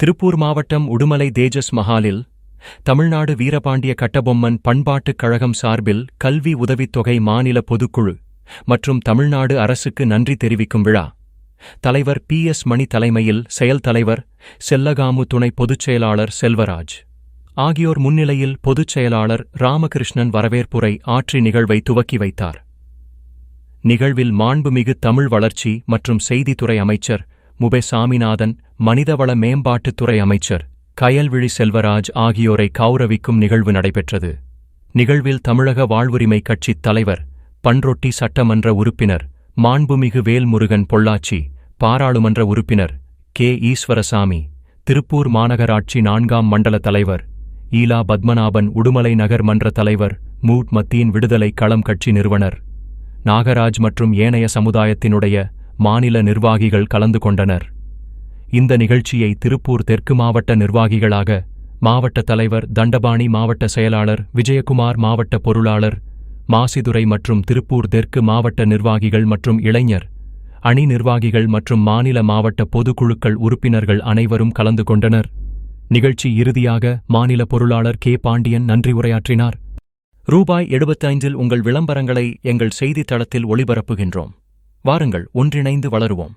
திருப்பூர் மாவட்டம் உடுமலை தேஜஸ் மஹாலில் தமிழ்நாடு வீரபாண்டிய கட்டபொம்மன் பண்பாட்டுக் கழகம் சார்பில் கல்வி உதவித்தொகை மாநில பொதுக்குழு மற்றும் தமிழ்நாடு அரசுக்கு நன்றி தெரிவிக்கும் விழா. தலைவர் பி.எஸ். மணி தலைமையில் செயல் தலைவர் செல்லகாமு, துணை பொதுச் செயலாளர் செல்வராஜ் ஆகியோர் முன்னிலையில் பொதுச் செயலாளர் ராமகிருஷ்ணன் வரவேற்புரை ஆற்றி நிகழ்வை துவக்கி வைத்தார். நிகழ்வில் மாண்புமிகு தமிழ் வளர்ச்சி மற்றும் செய்தித்துறை அமைச்சர் முபே சாமிநாதன், மனிதவள மேம்பாட்டுத்துறை அமைச்சர் கயல்விழி செல்வராஜ் ஆகியோரை கௌரவிக்கும் நிகழ்வு நடைபெற்றது. நிகழ்வில் தமிழக வாழ்வுரிமை கட்சித் தலைவர், பண்ரொட்டி சட்டமன்ற உறுப்பினர் மாண்புமிகு வேல்முருகன் பொள்ளாச்சி, பாராளுமன்ற உறுப்பினர் கே. ஈஸ்வரசாமி, திருப்பூர் மாநகராட்சி 4ஆம் மண்டல தலைவர் ஈலா பத்மநாபன், உடுமலை நகர் மன்ற தலைவர் மத்தீன் விடுதலை களம் கட்சி நிறுவனர் நாகராஜ் மற்றும் ஏனைய சமுதாயத்தினுடைய மாநில நிர்வாகிகள் கலந்து கொண்டனர். இந்த நிகழ்ச்சியை திருப்பூர் தெற்கு மாவட்ட நிர்வாகிகளாக மாவட்ட தலைவர் தண்டபாணி, மாவட்ட செயலாளர் விஜயகுமார், மாவட்ட பொருளாளர் மாசிதுரை மற்றும் திருப்பூர் தெற்கு மாவட்ட நிர்வாகிகள் மற்றும் இளைஞர் அணி நிர்வாகிகள் மற்றும் மாநில மாவட்ட பொதுக்குழுக்கள் உறுப்பினர்கள் அனைவரும் கலந்து கொண்டனர். நிகழ்ச்சி இறுதியாக மாநில பொருளாளர் கே. பாண்டியன் நன்றி உரையாற்றினார். ரூபாய் 75 உங்கள் விளம்பரங்களை எங்கள் செய்தித்தளத்தில் ஒளிபரப்புகின்றோம். வாருங்கள், ஒன்றிணைந்து வளருவோம்.